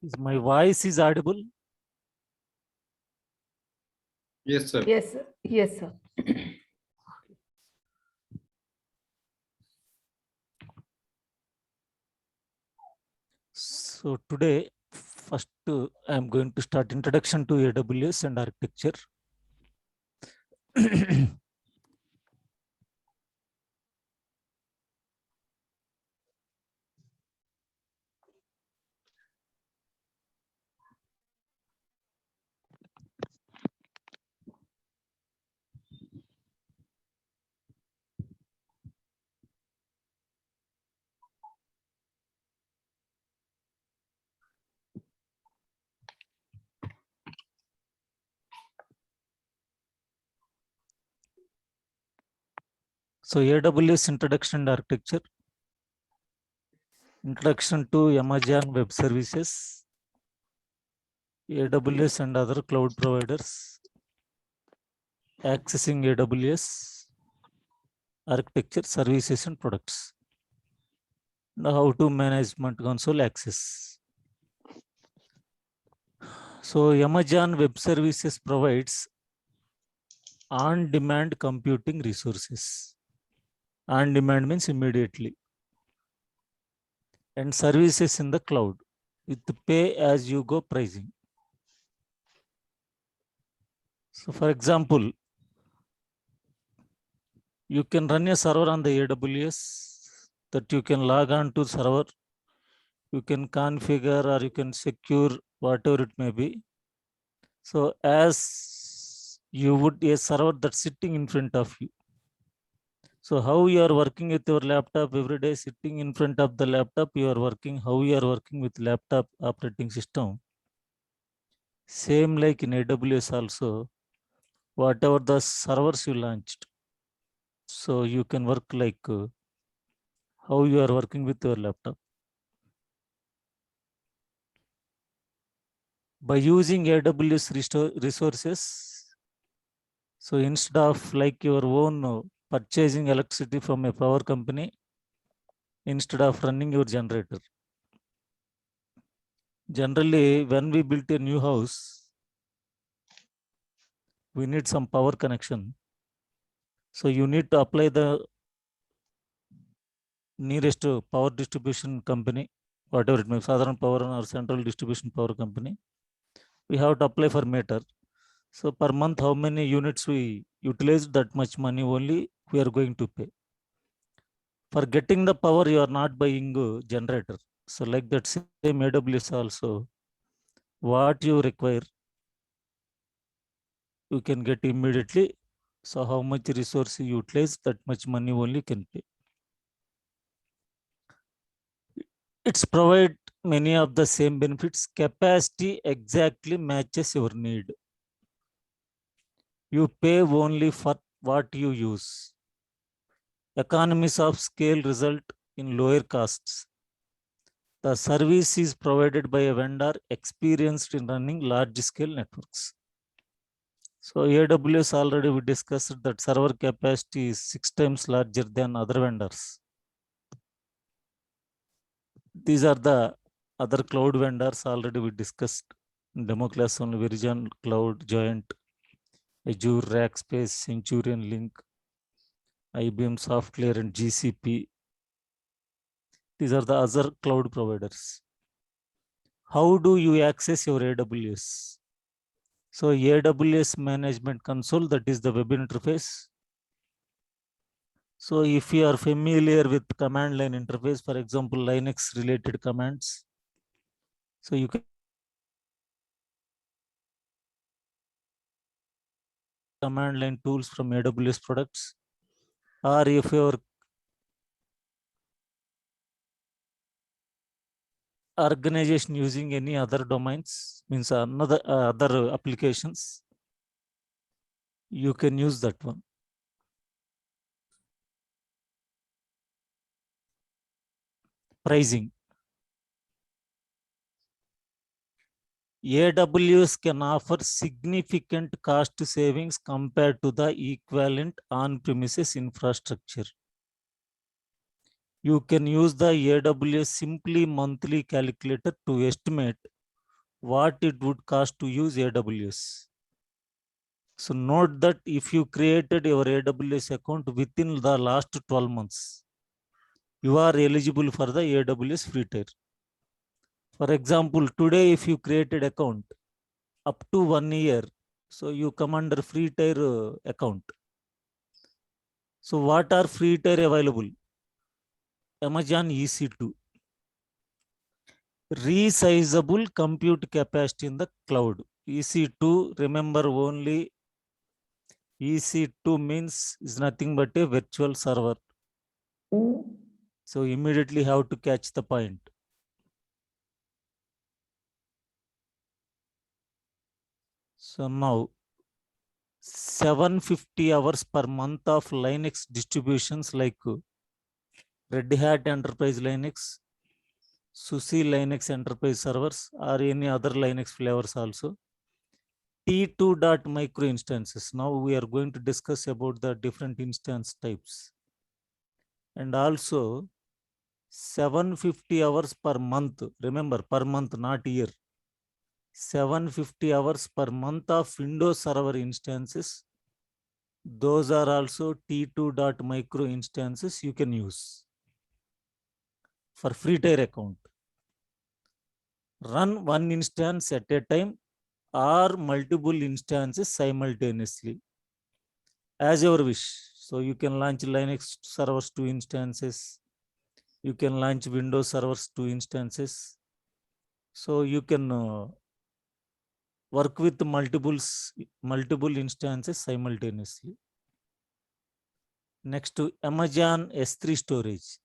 Is my voice is audible? Yes, sir. Yes, sir. Yes, sir. So today, first I am going to start introduction to AWS and architecture. So AWS introduction and architecture. Introduction to Amazon Web Services, AWS and other cloud providers, accessing AWS, architecture, services and products. Now how to management console access. So Amazon Web Services provides on-demand computing resources. On-demand means immediately. And services in the cloud with pay-as-you-go pricing. So for example, you can run a server on the AWS that you can log on to server. You can configure or you can secure whatever it may be. So as you would a server that's sitting in front of you. So how you are working with your laptop every day, sitting in front of the laptop, you are working, how you are working with laptop operating system. Same like in AWS also, whatever the servers you launched. So you can work like how you are working with your laptop. By using AWS resources, so instead of like your own purchasing electricity from a power company, instead of running your generator. Generally, when we built a new house, we need some power connection. So you need to apply the nearest power distribution company, whatever it may be, Southern Power or Central Distribution Power Company. We have to apply for meter. So per month, how many units we utilize, that much money only we are going to pay. For getting the power, you are not buying a generator. So like that same AWS also, what you require, you can get immediately. So how much resource you utilize, that much money only can pay. It's provide many of the same benefits. Capacity exactly matches your need. You pay only for what you use. Economies of scale result in lower costs. The service is provided by a vendor experienced in running large-scale networks. So AWS already we discussed that server capacity is 6 times larger than other vendors. These are the other cloud vendors already we discussed in demo class on Vision Cloud, Joint, Azure, Rackspace, Centurion Link, IBM Software and GCP. These are the other cloud providers. How do you access your AWS? So AWS Management Console, that is the web interface. So if you are familiar with command line interface, for example, Linux related commands, so you can command line tools from AWS products, or if your organization using any other domains, means another other applications, you can use that one. Pricing. AWS can offer significant cost savings compared to the equivalent on-premises infrastructure. You can use the AWS Simply Monthly Calculator to estimate what it would cost to use AWS. So note that if you created your AWS account within the last 12 months, you are eligible for the AWS free tier. For example, today if you created account up to 1 year, so you come under free tier account. So what are free tier available? Amazon EC2, resizable compute capacity in the cloud. EC2, remember only EC2 means is nothing but a virtual server. So immediately have to catch the point. So now 750 hours per month of Linux distributions like Red Hat Enterprise Linux, SUSE Linux Enterprise servers, or any other Linux flavors also. T2.micro instances. Now we are going to discuss about the different instance types. And also 750 hours per month. Remember, per month, not year. 750 hours per month of Windows Server instances. Those are also T2.micro instances you can use for free tier account. Run one instance at a time or multiple instances simultaneously as your wish. So you can launch Linux servers 2 instances. You can launch Windows servers 2 instances. So you can work with multiple instances simultaneously. Next to Amazon S3 storage.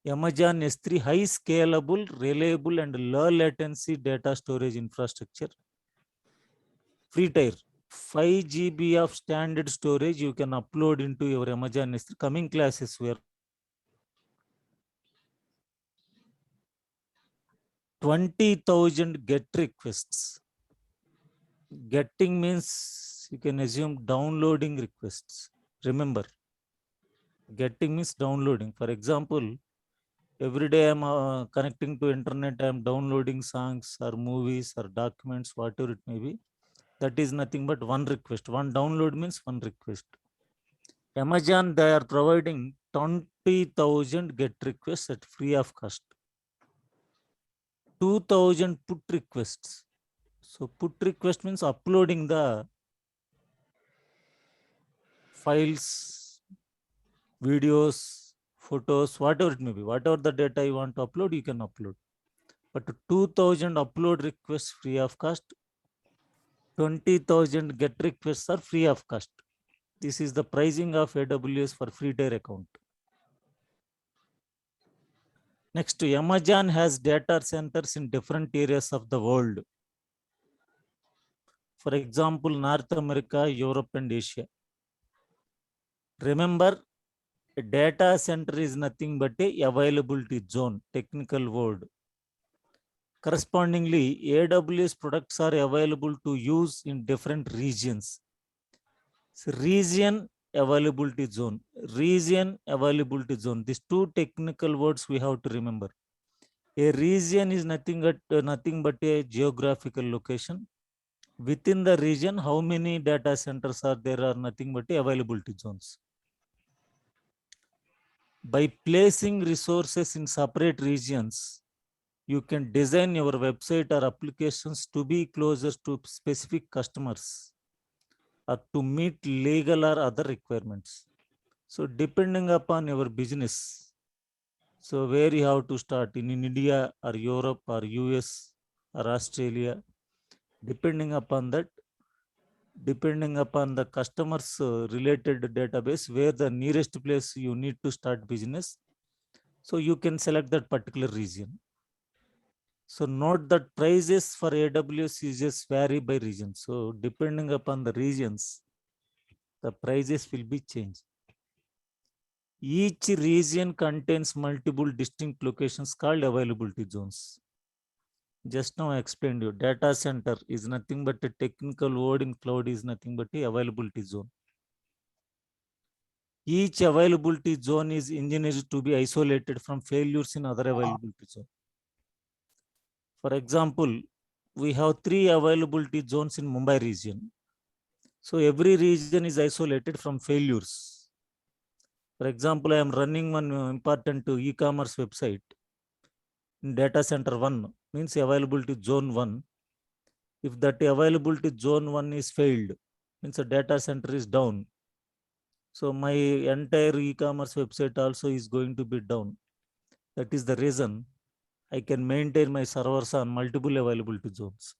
Amazon S3 high scalable, reliable and low latency data storage infrastructure. Free tier. 5 GB of standard storage you can upload into your Amazon S3. Coming classes where 20,000 get requests. Getting means you can assume downloading requests. Remember, getting means downloading. For example, every day I'm connecting to internet, I'm downloading songs or movies or documents, whatever it may be. That is nothing but one request. One download means one request. Amazon, they are providing 20,000 get requests at free of cost. 2,000 put requests. So put request means uploading the files, videos, photos, whatever it may be, whatever the data you want to upload, you can upload. But 2,000 upload requests free of cost, 20,000 get requests are free of cost. This is the pricing of AWS for free tier account. Next, Amazon has data centers in different areas of the world. For example, North America, Europe, and Asia. Remember, a data center is nothing but a availability zone, technical word. Correspondingly, AWS products are available to use in different regions. So region availability zone, region availability zone. These two technical words we have to remember. A region is nothing but a geographical location. Within the region, how many data centers are there are nothing but availability zones. By placing resources in separate regions, you can design your website or applications to be closer to specific customers or to meet legal or other requirements. So depending upon your business, so where you have to start in India or Europe or US or Australia, depending upon that, depending upon the customers related database, where the nearest place you need to start business. So you can select that particular region. So note that prices for AWS users vary by region. So depending upon the regions, the prices will be changed. Each region contains multiple distinct locations called availability zones. Just now I explained you, data center is nothing but a technical word in cloud is nothing but a availability zone. Each availability zone is engineered to be isolated from failures in other availability zone. For example, we have 3 availability zones in Mumbai region. So every region is isolated from failures. For example, I am running one important e-commerce website in data center 1, means availability zone 1. If that availability zone 1 is failed, means the data center is down. So my entire e-commerce website also is going to be down. That is the reason I can maintain my servers on multiple availability zones.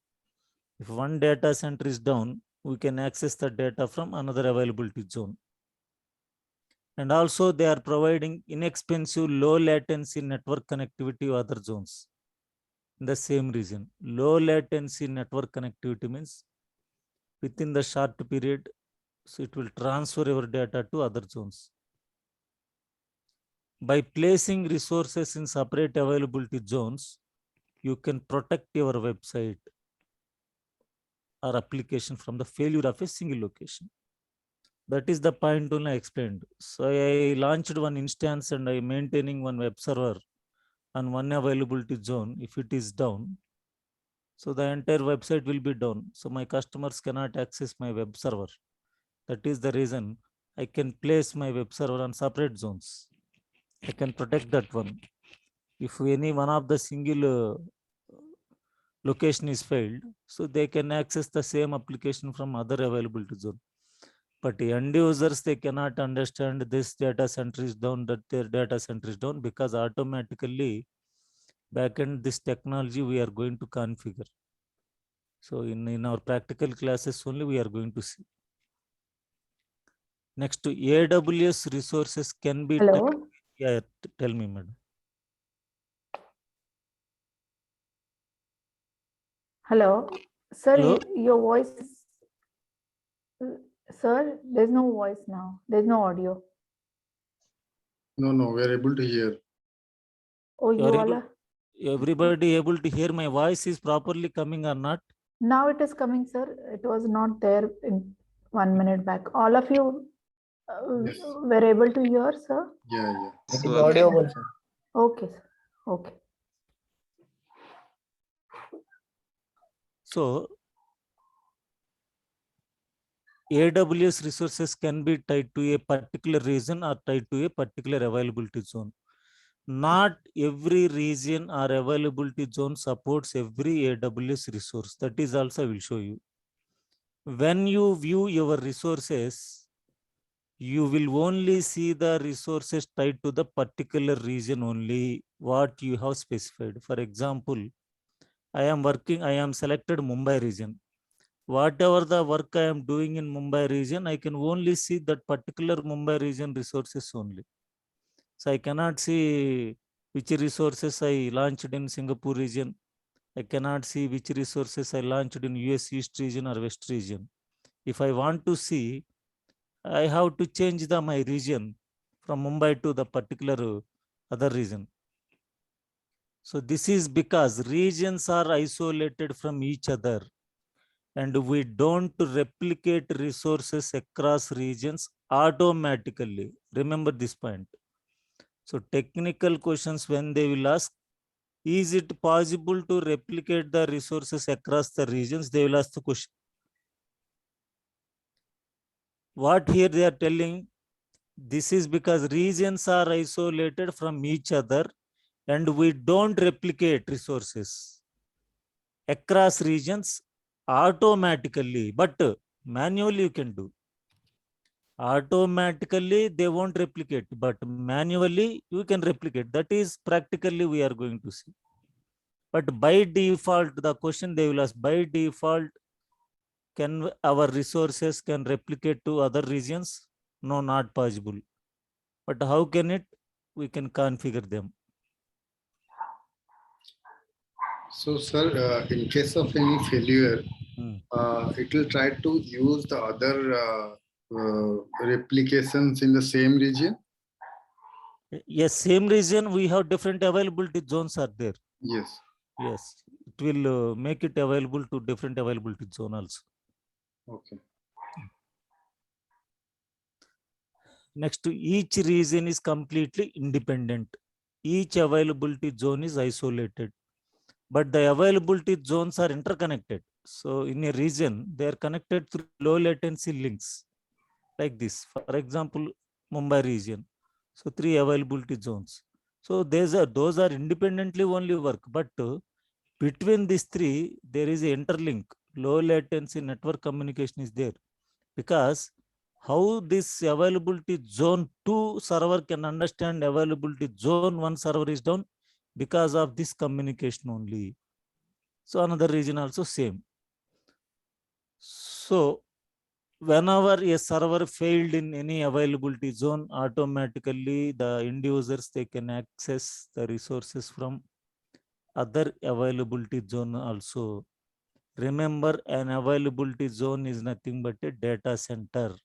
If one data center is down, we can access the data from another availability zone. And also they are providing inexpensive low latency network connectivity to other zones in the same region. Low latency network connectivity means within the short period, so it will transfer your data to other zones. By placing resources in separate availability zones, you can protect your website or application from the failure of a single location. That is the point only I explained. So I launched one instance and I maintaining one web server on one availability zone. If it is down, so the entire website will be down. So my customers cannot access my web server. That is the reason I can place my web server on separate zones. I can protect that one. If any one of the single location is failed, so they can access the same application from other availability zone. But the end users, they cannot understand this data center is down, that their data center is down, because automatically backend this technology we are going to configure. So in our practical classes only we are going to see. Next, to AWS resources can be. Hello. Yeah, tell me, madam. Hello, sir. Hello? Your voice is. Sir, there's no voice now. There's no audio. No, we're able to hear. Oh, you Are all are. everybody able to hear my voice is properly coming or not? Now it is coming, sir. It was not there in 1 minute back. All of you Yes. were able to hear, sir? Yeah. It is audible, sir. Okay, sir. Okay. So AWS resources can be tied to a particular region or tied to a particular availability zone. Not every region or availability zone supports every AWS resource. That is also I will show you. When you view your resources, you will only see the resources tied to the particular region only, what you have specified. For example, I am selected Mumbai region. Whatever the work I am doing in Mumbai region, I can only see that particular Mumbai region resources only. So I cannot see which resources I launched in Singapore region. I cannot see which resources I launched in US East region or West region. If I want to see, I have to change my region from Mumbai to the particular other region. So this is because regions are isolated from each other, and we don't replicate resources across regions automatically. Remember this point. So technical questions, when they will ask, is it possible to replicate the resources across the regions? They will ask the question. What here they are telling, this is because regions are isolated from each other and we don't replicate resources across regions automatically, but manually you can do. Automatically they won't replicate, but manually you can replicate. That is practically we are going to see. But by default, the question they will ask, by default, can our resources can replicate to other regions? No, not possible. But how can it? We can configure them. So, sir, in case of any failure, it will try to use the other replications in the same region? Yes, same region, we have different availability zones are there. Yes. Yes, it will make it available to different availability zone also. Okay. Next, each region is completely independent. Each availability zone is isolated, but the availability zones are interconnected. So in a region, they are connected through low latency links like this. For example, Mumbai region. So 3 availability zones. So those are independently only work, but between these 3, there is a interlink. Low latency network communication is there, because how this availability zone 2 server can understand availability zone 1 server is down, because of this communication only. So another region also same. So whenever a server failed in any availability zone, automatically the end users, they can access the resources from other availability zone also. Remember, an availability zone is nothing but a data center.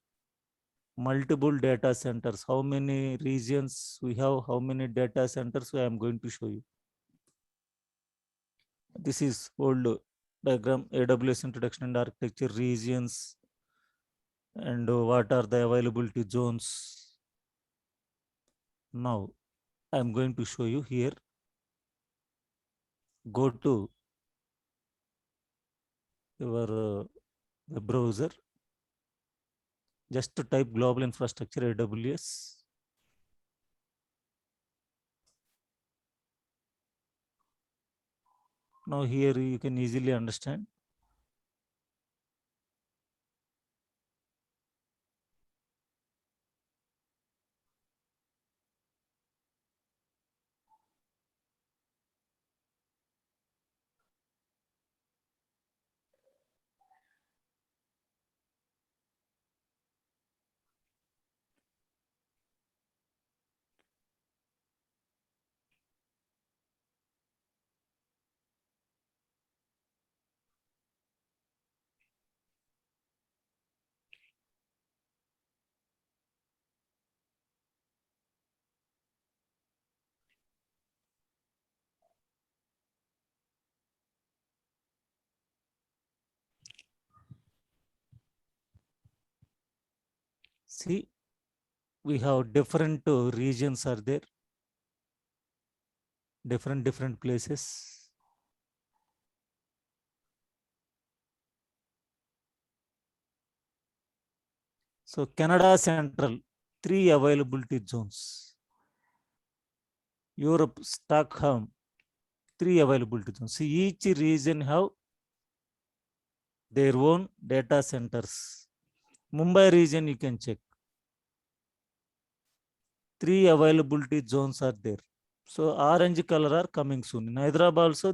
Multiple data centers. How many regions we have, how many data centers, I am going to show you. This is old diagram, AWS introduction and architecture, regions, and what are the availability zones. Now I am going to show you here. Go to your web browser. Just to type global infrastructure AWS. Now here you can easily understand. See, we have different regions are there, different places. So Canada Central, 3 availability zones. Europe, Stockholm, 3 availability zones. See, each region have their own data centers. Mumbai region, you can check. 3 availability zones are there. So orange color are coming soon. In Hyderabad also,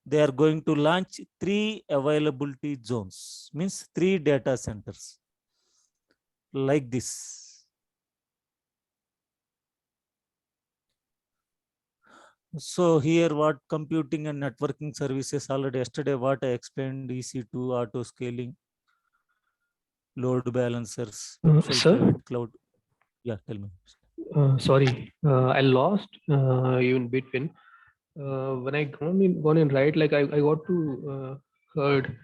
they are going to launch 3 availability zones, means 3 data centers like this. So here what computing and networking services, already yesterday what I explained, EC2, auto scaling, load balancers, Sir? private cloud. Yeah, tell me. Sorry, I lost you in between. When I gone in right, like I got to heard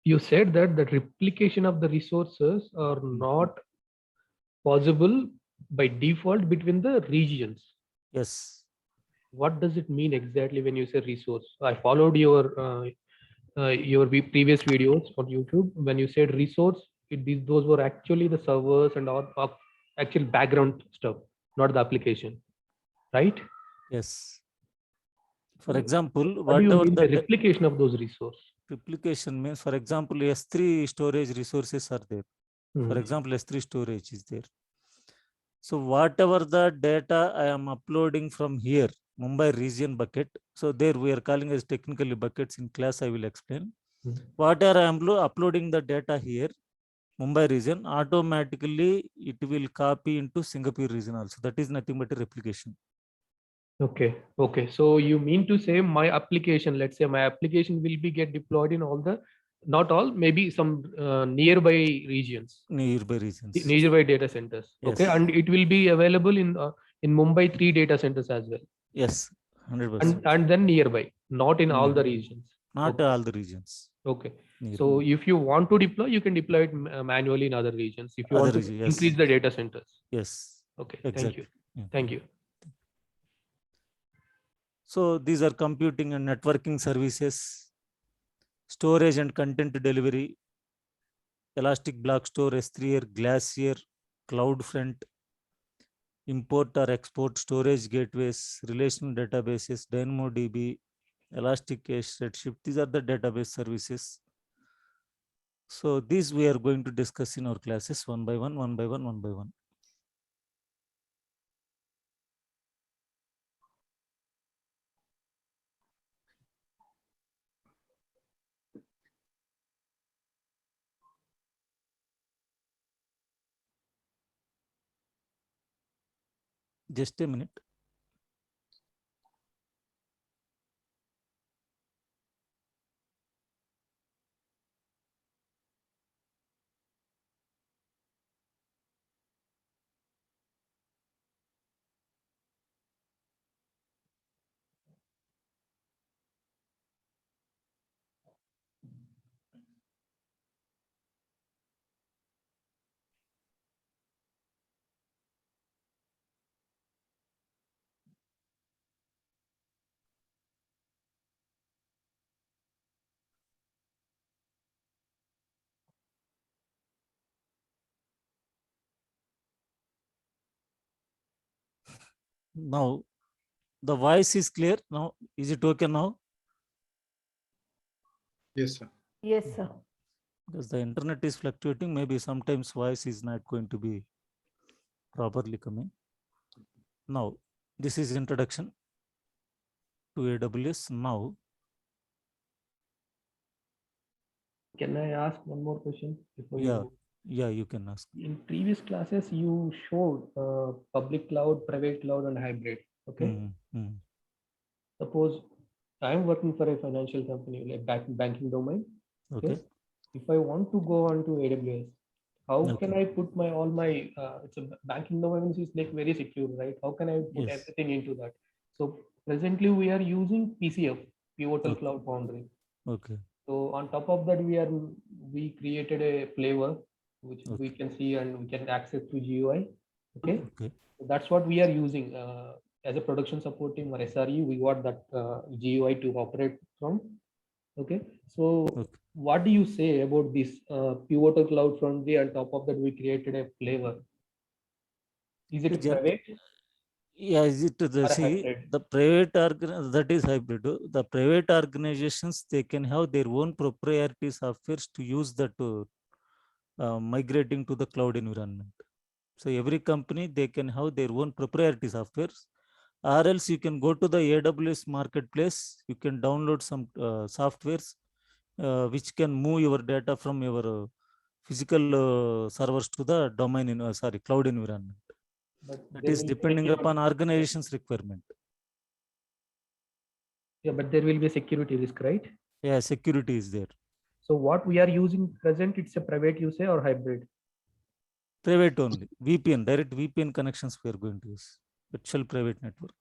you said that the replication of the resources are not possible by default between the regions. Yes. What does it mean exactly when you say resource? I followed your previous videos on YouTube. When you said resource, those were actually the servers and all actual background stuff, not the application, right? Yes. For example, What do you whatever mean the by replication of those resources? replication means, for example, S3 storage resources are there. For Hmm. example, S3 storage is there. So whatever the data I am uploading from here, Mumbai region bucket. So there we are calling as technically buckets. In class, I will explain. Whatever I am uploading the data here, Mumbai region, automatically it will copy into Singapore region also. That is nothing but a replication. Okay. So you mean to say my application, let's say my application will be get deployed in all the, not all, maybe some nearby regions, Nearby regions. nearby data centers. Yes. Okay, and it will be available in Mumbai 3 data centers as well. Yes, 100%. And then nearby, not in all the regions. Not Okay. all the regions. Okay. near So me. if you want to deploy, you can deploy it manually in other regions. If you want Other to region, yes. increase the data centers. Yes, Okay. Thank exactly. you. Yeah. Thank you. So these are computing and networking services, storage and content delivery, Elastic Block Store, S3, Glacier, CloudFront, import or export storage gateways, relational databases, DynamoDB, Elastic Cache, Redshift. These are the database services. So these we are going to discuss in our classes one by one, one by one, one by one. Just a minute. Now the voice is clear. Now is it okay now? Yes, sir. Yes, sir. Because the internet is fluctuating, maybe sometimes voice is not going to be properly coming. Now this is introduction to AWS. Now Can I ask one more question before yeah, you? yeah, you can ask. In previous classes, you showed public cloud, private cloud, and hybrid. Okay. Mm. Suppose I'm working for a financial company, like banking domain. Okay. If I want to go on to AWS, how can Okay. I put my all my it's a banking domain is like very secure, right? How can I put Yes. everything into that? So presently we are using PCF, Pivotal Okay. Cloud Foundry. Okay. So on top of that, we created a flavor which we Okay. can see and we can access through GUI. Okay, Okay. so that's what we are using as a production support team or SRE. We got that GUI to operate from. Okay, so Okay. what do you say about this Pivotal Cloud Foundry? On top of that, we created a flavor. Is it private Yeah, is it the or see hybrid? the private that is hybrid. The private organizations, they can have their own proprietary softwares to use that migrating to the cloud environment. So every company, they can have their own proprietary softwares, or else you can go to the AWS marketplace. You can download some softwares which can move your data from your physical servers to the domain in cloud environment. But That there is will be depending security. upon organization's requirement. Yeah, but there will be a security risk, right? Yeah, security is there. So what we are using present, it's a private, you say, or hybrid? Private only. VPN, direct VPN connections we are going to use. Virtual private network.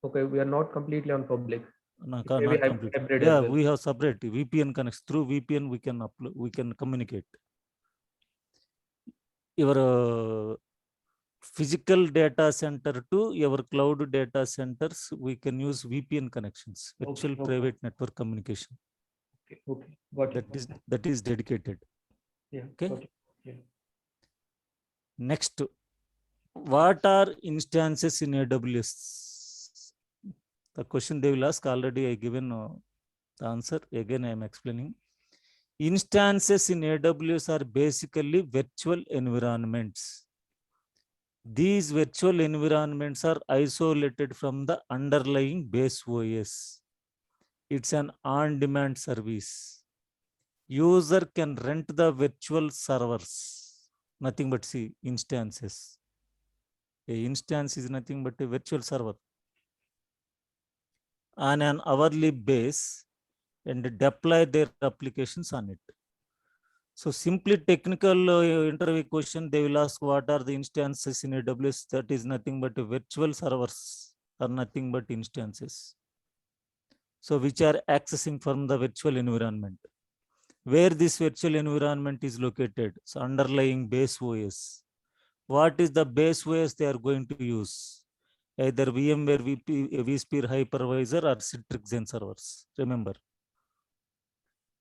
Okay, we are not completely on public. No, It may be not complete. hybrid Yeah, as well. we have separate VPN connects. Through VPN, we can upload, we can communicate. Your physical data center to your cloud data centers, we can use VPN connections, virtual Okay. private network communication. Okay, got it. That is dedicated. Yeah. Okay. Got it. Yeah. Next, what are instances in AWS? The question they will ask, already I given the answer. Again, I am explaining. Instances in AWS are basically virtual environments. These virtual environments are isolated from the underlying base OS. It's an on-demand service. User can rent the virtual servers. Nothing but see instances. A instance is nothing but a virtual server on an hourly base and deploy their applications on it. So simply technical interview question, they will ask what are the instances in AWS. That is nothing but virtual servers or nothing but instances. So which are accessing from the virtual environment. Where this virtual environment is located, so underlying base OS. What is the base OS they are going to use? Either VMware vSphere hypervisor or Citrix Xen servers. Remember.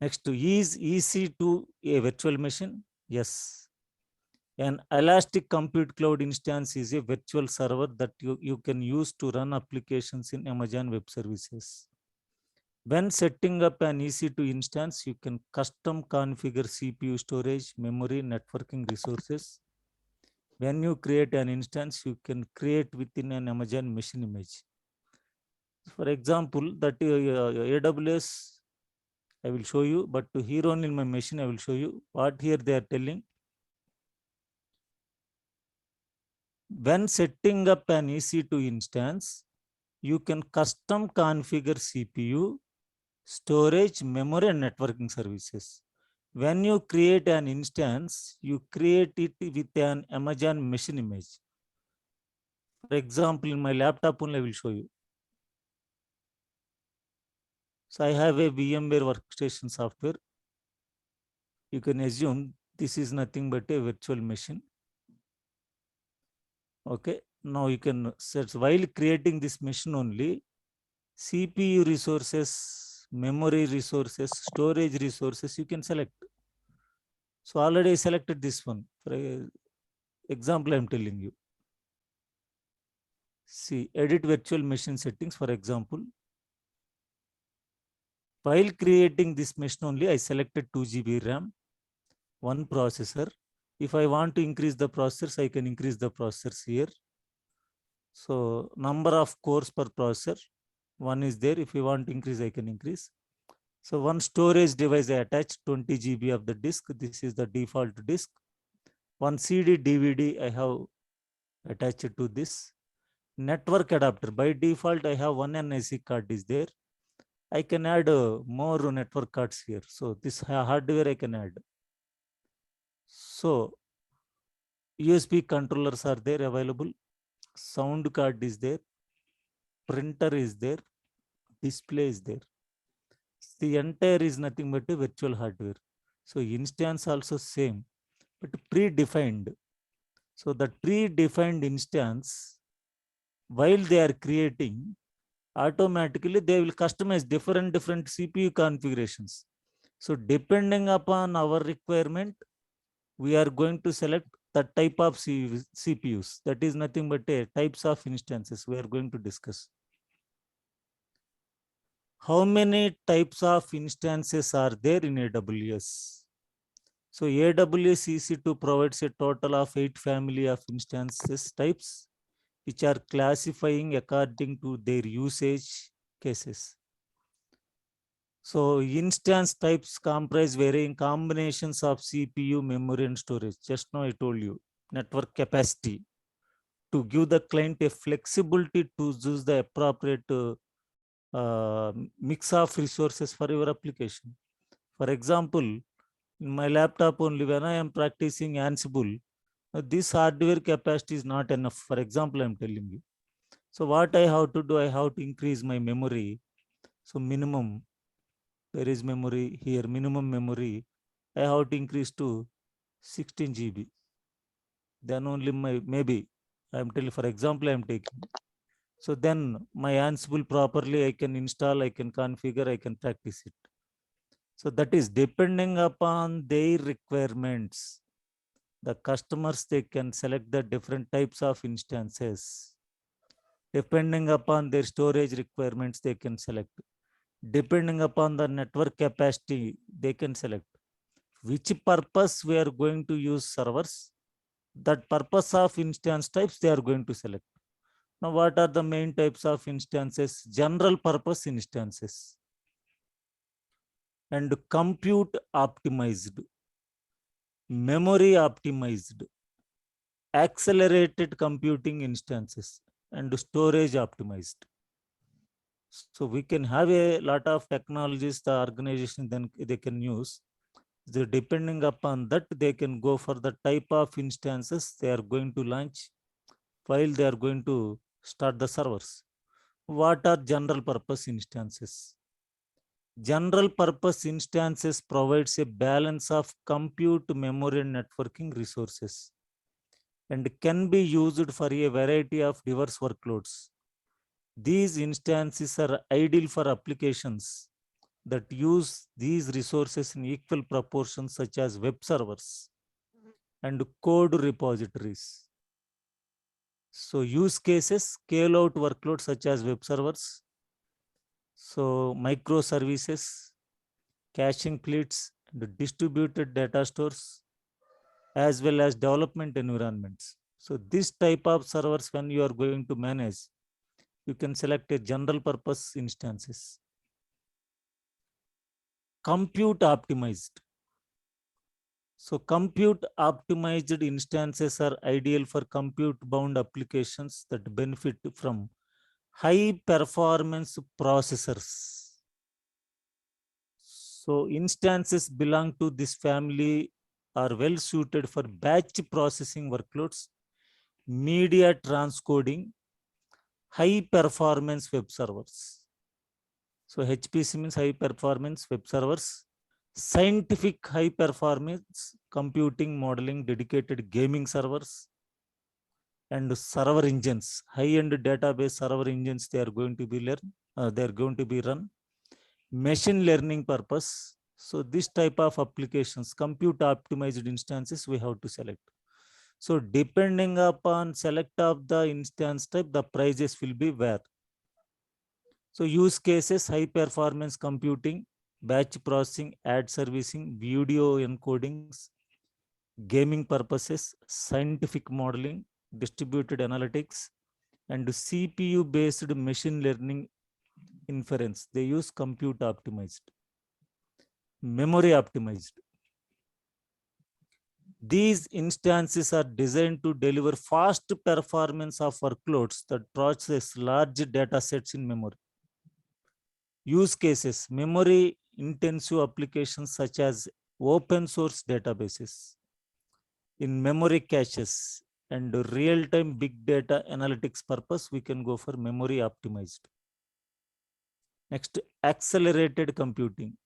Next, is EC2 a virtual machine? Yes. An Elastic Compute Cloud instance is a virtual server that you can use to run applications in Amazon Web Services. When setting up an EC2 instance, you can custom configure CPU storage, memory, networking resources. When you create an instance, you can create within an Amazon machine image. For example, that AWS, I will show you, but here on in my machine, I will show you what here they are telling. When setting up an EC2 instance, you can custom configure CPU, storage, memory, and networking services. When you create an instance, you create it with an Amazon machine image. For example, in my laptop only I will show you. So I have a VMware workstation software. You can assume this is nothing but a virtual machine. Okay, now you can search while creating this machine only, CPU resources, memory resources, storage resources, you can select. So already I selected this one. For example, I'm telling you. See, edit virtual machine settings, for example. While creating this machine only, I selected 2 GB RAM, 1 processor. If I want to increase the processors, I can increase the processors here. So number of cores per processor, 1 is there. If you want to increase, I can increase. So one storage device I attached 20 GB of the disk. This is the default disk. One CD DVD I have attached to this. Network adapter. By default, I have one NIC card is there. I can add more network cards here. So this hardware I can add. So USB controllers are there available. Sound card is there. Printer is there. Display is there. The entire is nothing but a virtual hardware. So instance also same, but predefined. So that predefined instance, while they are creating, automatically they will customize different CPU configurations. So depending upon our requirement, we are going to select the type of CPUs. That is nothing but a types of instances we are going to discuss. How many types of instances are there in AWS? So AWS EC2 provides a total of 8 family of instances types, which are classifying according to their usage cases. So instance types comprise varying combinations of CPU, memory, and storage. Just now I told you, network capacity to give the client a flexibility to choose the appropriate mix of resources for your application. For example, in my laptop only, when I am practicing Ansible, this hardware capacity is not enough. For example, I'm telling you. So what I have to do, I have to increase my memory. So minimum, there is memory here, minimum memory, I have to increase to 16 GB. Then only maybe, I'm telling, for example, I'm taking. So then my Ansible properly, I can install, I can configure, I can practice it. So that is depending upon their requirements. The customers, they can select the different types of instances. Depending upon their storage requirements, they can select. Depending upon the network capacity, they can select. Which purpose we are going to use servers, that purpose of instance types they are going to select. Now, what are the main types of instances? General purpose instances and compute optimized, memory optimized, accelerated computing instances, and storage optimized. So we can have a lot of technologies the organization then they can use. So depending upon that, they can go for the type of instances they are going to launch while they are going to start the servers. What are general purpose instances? General purpose instances provides a balance of compute, memory, and networking resources, and can be used for a variety of diverse workloads. These instances are ideal for applications that use these resources in equal proportions, such as web servers and code repositories. So use cases, scale out workloads such as web servers, so microservices, caching fleets, and distributed data stores, as well as development environments. So this type of servers, when you are going to manage, you can select a general purpose instances. Compute optimized. So compute optimized instances are ideal for compute bound applications that benefit from high performance processors. So instances belong to this family are well suited for batch processing workloads, media transcoding, high performance web servers. So HPC means high performance web servers, scientific high performance computing, modeling, dedicated gaming servers, and server engines, high-end database server engines. They are going to be run. Machine learning purpose. So this type of applications, compute optimized instances, we have to select. So depending upon select of the instance type, the prices will be where. So use cases, high performance computing, batch processing, ad servicing, video encodings, gaming purposes, scientific modeling, distributed analytics, and CPU based machine learning inference. They use compute optimized. Memory optimized. These instances are designed to deliver fast performance of workloads that process large data sets in memory. Use cases, memory intensive applications such as open source databases, in memory caches, and real-time big data analytics purpose, we can go for memory optimized. Next, accelerated computing.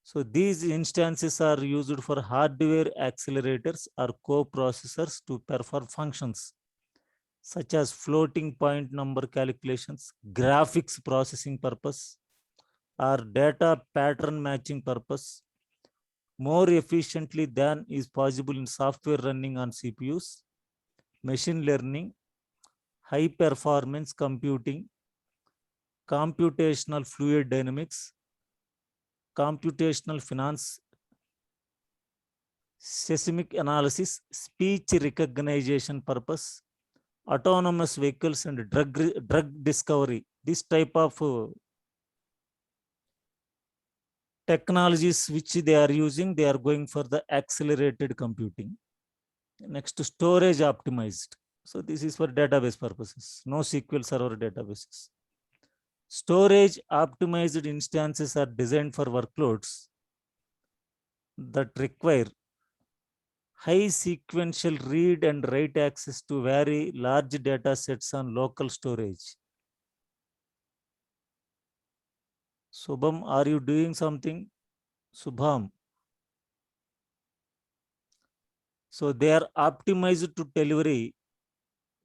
So these instances are used for hardware accelerators or co-processors to perform functions such as floating point number calculations, graphics processing purpose, or data pattern matching purpose more efficiently than is possible in software running on CPUs, machine learning, high performance computing, computational fluid dynamics, computational finance, seismic analysis, speech recognition purpose, autonomous vehicles, and drug discovery. This type of technologies which they are using, they are going for the accelerated computing. Next, storage optimized. So this is for database purposes, no SQL Server databases. Storage optimized instances are designed for workloads that require high sequential read and write access to very large data sets on local storage. Subham, are you doing something? Subham. So they are optimized to delivery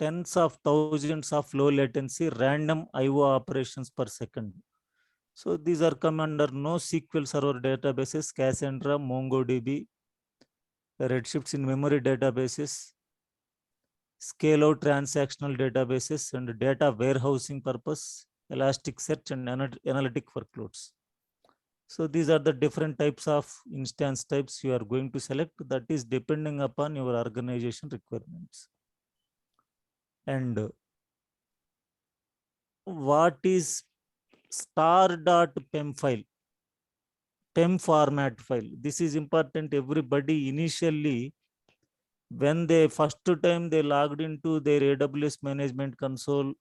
tens of thousands of low latency random IO operations per second. So these are come under NoSQL Server databases, Cassandra, MongoDB, Redshifts in memory databases, scale out transactional databases, and data warehousing purpose, Elasticsearch, and analytic workloads. So these are the different types of instance types you are going to select, that is depending upon your organization requirements. And what is star.pem file? PEM format file. This is important. Everybody initially, when they first time they logged into their AWS management console,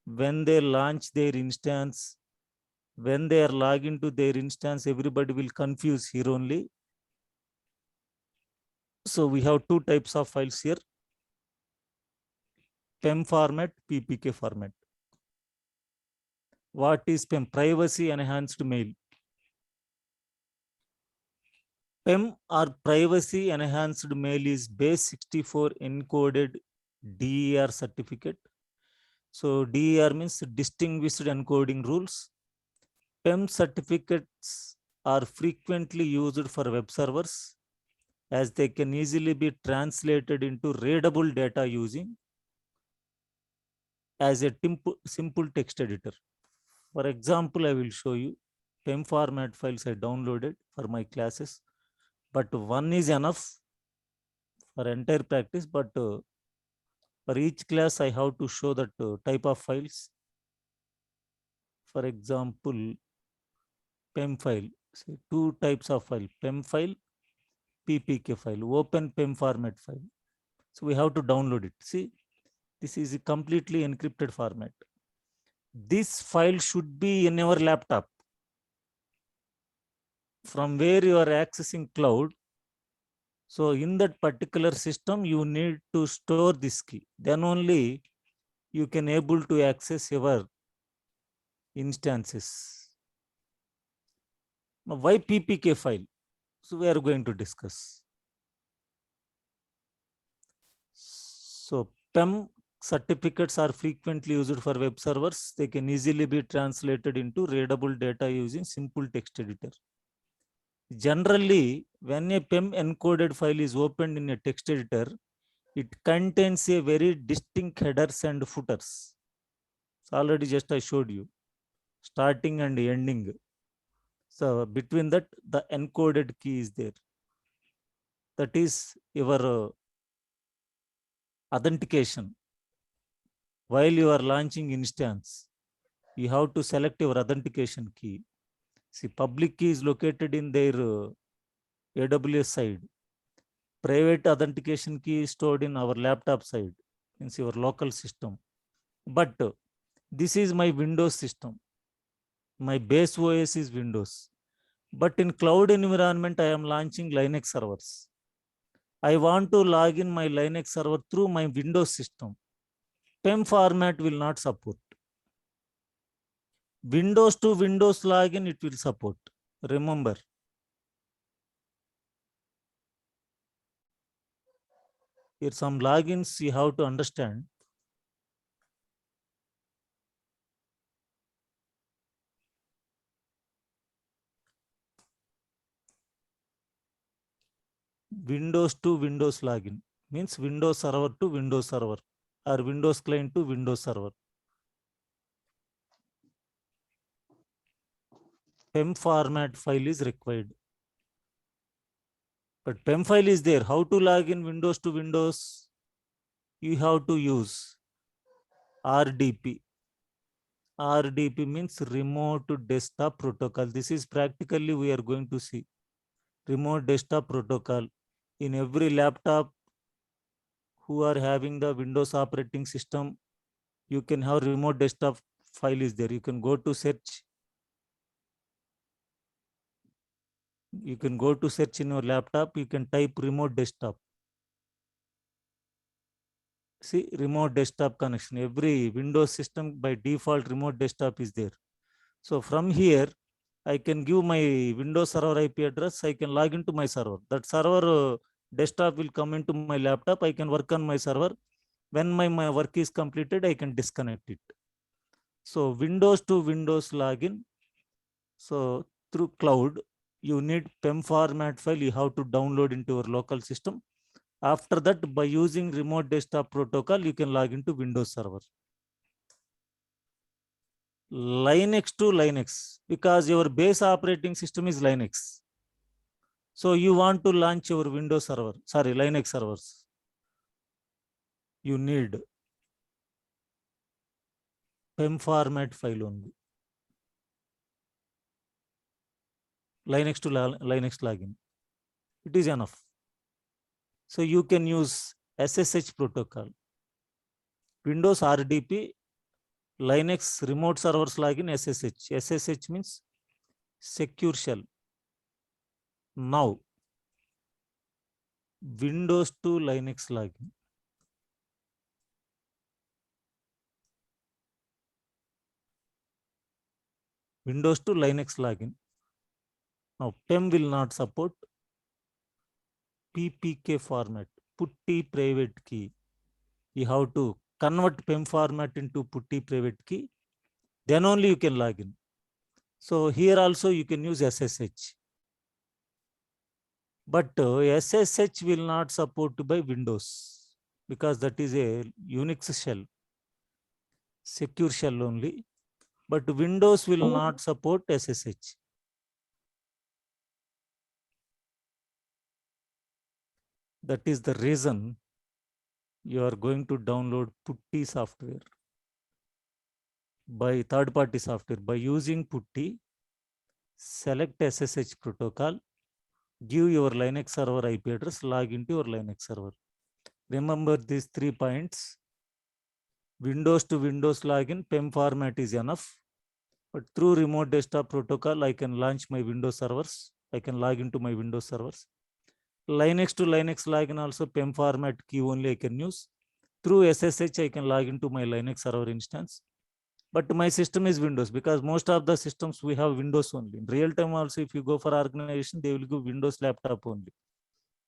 when they launch their instance, when they are logged into their instance, everybody will confuse here only. So we have two types of files here: PEM format, PPK format. What is PEM? Privacy enhanced mail. PEM or privacy enhanced mail is base 64 encoded DER certificate. So DER means distinguished encoding rules. PEM certificates are frequently used for web servers as they can easily be translated into readable data using as a simple text editor. For example, I will show you PEM format files I downloaded for my classes, but one is enough for entire practice, but for each class I have to show that type of files. For example, PEM file, say two types of file, PEM file, PPK file, open PEM format file. So we have to download it. See, this is a completely encrypted format. This file should be in your laptop. From where you are accessing cloud, so in that particular system, you need to store this key. Then only you can able to access your instances. Now, why PPK file? So we are going to discuss. So PEM certificates are frequently used for web servers. They can easily be translated into readable data using simple text editor. Generally, when a PEM encoded file is opened in a text editor, it contains a very distinct headers and footers. So already just I showed you, starting and ending. So between that, the encoded key is there. That is your authentication. While you are launching instance, you have to select your authentication key. See, public key is located in their AWS side. Private authentication key is stored in our laptop side, means your local system. But this is my Windows system. My base OS is Windows. But in cloud environment, I am launching Linux servers. I want to log in my Linux server through my Windows system. PEM format will not support. Windows to Windows login, it will support. Remember. Here some logins you have to understand. Windows to Windows login means Windows server to Windows server or Windows client to Windows server. PEM format file is required. But PEM file is there. How to log in Windows to Windows? You have to use RDP. RDP means remote desktop protocol. This is practically we are going to see. Remote desktop protocol. In every laptop who are having the Windows operating system, you can have remote desktop file is there. You can go to search. You can go to search in your laptop. You can type remote desktop. See, remote desktop connection. Every Windows system by default remote desktop is there. So from here, I can give my Windows server IP address. I can log into my server. That server desktop will come into my laptop. I can work on my server. When my work is completed, I can disconnect it. So Windows to Windows login. So through cloud, you need PEM format file. You have to download into your local system. After that, by using remote desktop protocol, you can log into Windows server. Linux to Linux, because your base operating system is Linux. So you want to launch your Windows server, sorry, Linux servers. You need PEM format file only. Linux to Linux login. It is enough. So you can use SSH protocol. Windows RDP, Linux remote servers login SSH. SSH means secure shell. Now, Windows to Linux login. Windows to Linux login. Now PEM will not support PPK format, putty private key. You have to convert PEM format into putty private key. Then only you can log in. So here also you can use SSH. But SSH will not support by Windows because that is a Unix shell, secure shell only. But Windows will not support SSH. That is the reason you are going to download putty software by third-party software. By using putty, select SSH protocol, give your Linux server IP address, log into your Linux server. Remember these 3 points. Windows to Windows login, PEM format is enough. But through remote desktop protocol, I can launch my Windows servers. I can log into my Windows servers. Linux to Linux login also PEM format key only I can use. Through SSH, I can log into my Linux server instance. But my system is Windows because most of the systems we have Windows only. In real time also, if you go for organization, they will give Windows laptop only.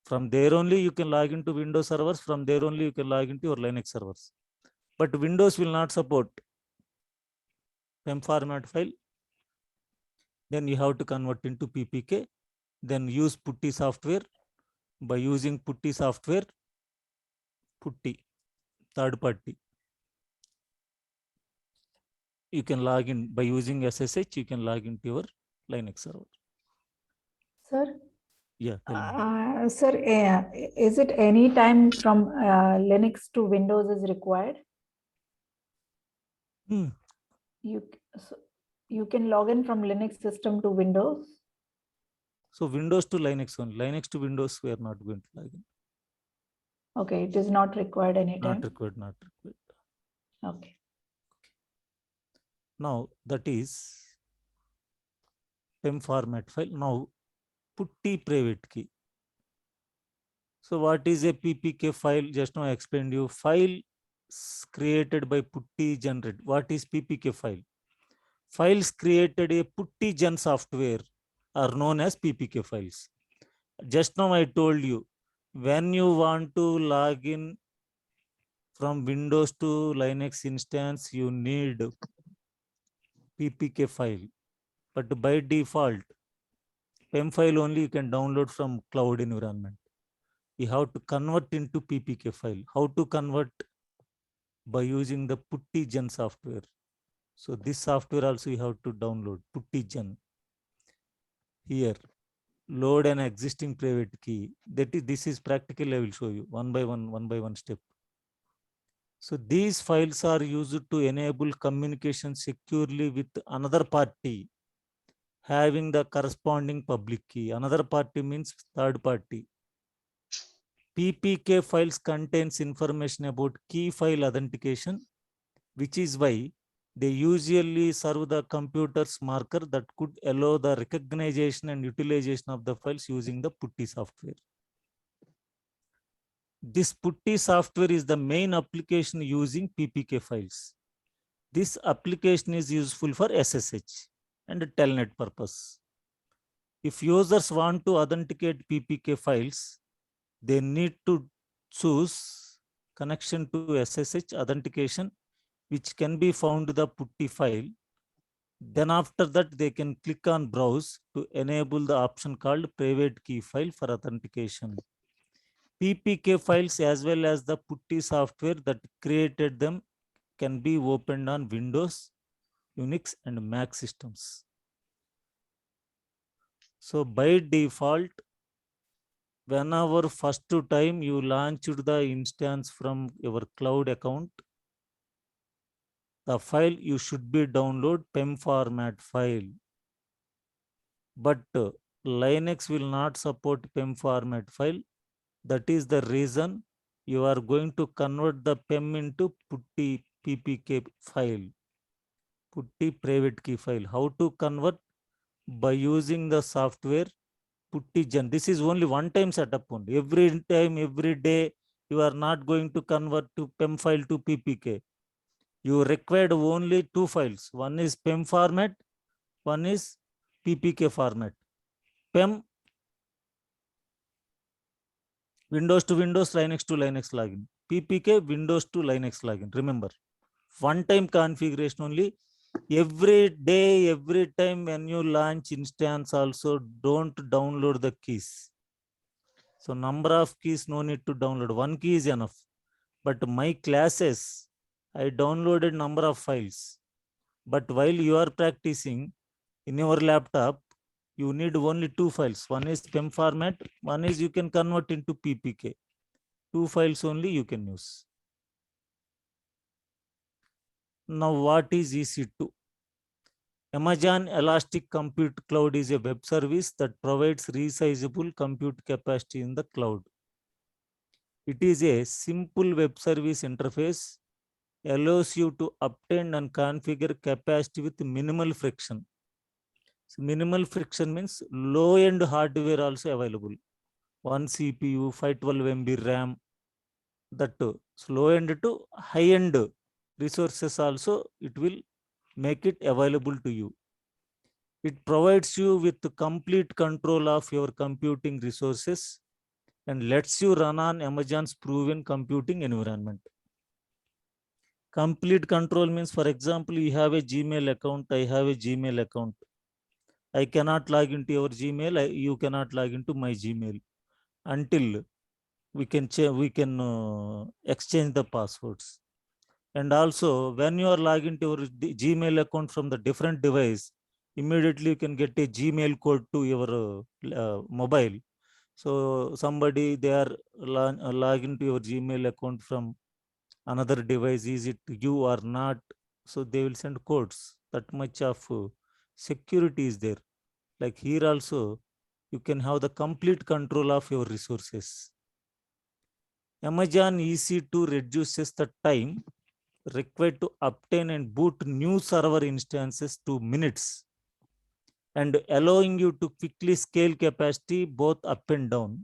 From there only you can log into Windows servers. From there only you can log into your Linux servers. But Windows will not support PEM format file. Then you have to convert into PPK. Then use putty software. By using putty software, putty, third party, you can log in by using SSH, you can log into your Linux server. Sir, Yeah, tell me. sir, is it any time from Linux to Windows is required? You can log in from Linux system to Windows? So Windows to Linux only. Linux to Windows, we are not going to log in. Okay, it is not required anytime. Not required, not required. Okay. Now that is PEM format file. Now putty private key. So what is a PPK file? Just now I explained you. File created by putty generate. What is PPK file? Files created a putty gen software are known as PPK files. Just now I told you, when you want to log in from Windows to Linux instance, you need PPK file. But by default, PEM file only you can download from cloud environment. You have to convert into PPK file. How to convert? By using the putty gen software. So this software also you have to download, putty gen. Here, load an existing private key. This is practically I will show you one by one step. So these files are used to enable communication securely with another party having the corresponding public key. Another party means third party. PPK files contains information about key file authentication, which is why they usually serve the computer's marker that could allow the recognition and utilization of the files using the putty software. This putty software is the main application using PPK files. This application is useful for SSH and telnet purpose. If users want to authenticate PPK files, they need to choose connection to SSH authentication, which can be found the putty file. Then after that, they can click on browse to enable the option called private key file for authentication. PPK files as well as the putty software that created them can be opened on Windows, Unix and Mac systems. So by default, whenever first time you launched the instance from your cloud account, the file you should be download PEM format file. But Linux will not support PEM format file. That is the reason you are going to convert the PEM into putty PPK file, putty private key file. How to convert? By using the software putty gen. This is only one time setup only. Every time, every day, you are not going to convert to PEM file to PPK. You required only 2 files. One is PEM format, One is PPK format. PEM, Windows to Windows, Linux to Linux login. PPK, Windows to Linux login. Remember, one-time configuration only. Every day, every time when you launch instance also, don't download the keys. So number of keys, no need to download. One key is enough. But my classes, I downloaded number of files. But while you are practicing in your laptop, you need only 2 files. One is PEM format, one is you can convert into PPK. 2 files only you can use. Now, what is EC2? Amazon Elastic Compute Cloud is a web service that provides resizable compute capacity in the cloud. It is a simple web service interface, allows you to obtain and configure capacity with minimal friction. So minimal friction means low-end hardware also available. One CPU, 512 MB RAM, that low-end to high-end resources also, it will make it available to you. It provides you with the complete control of your computing resources and lets you run on Amazon's proven computing environment. Complete control means, for example, you have a Gmail account, I have a Gmail account. I cannot log into your Gmail, you cannot log into my Gmail until we can exchange the passwords. And also, when you are logging to your Gmail account from the different device, immediately you can get a Gmail code to your mobile. So somebody they are logging to your Gmail account from another device, is it you or not? So they will send codes. That much of security is there. Like here also, you can have the complete control of your resources. Amazon EC2 reduces the time required to obtain and boot new server instances to minutes, and allowing you to quickly scale capacity both up and down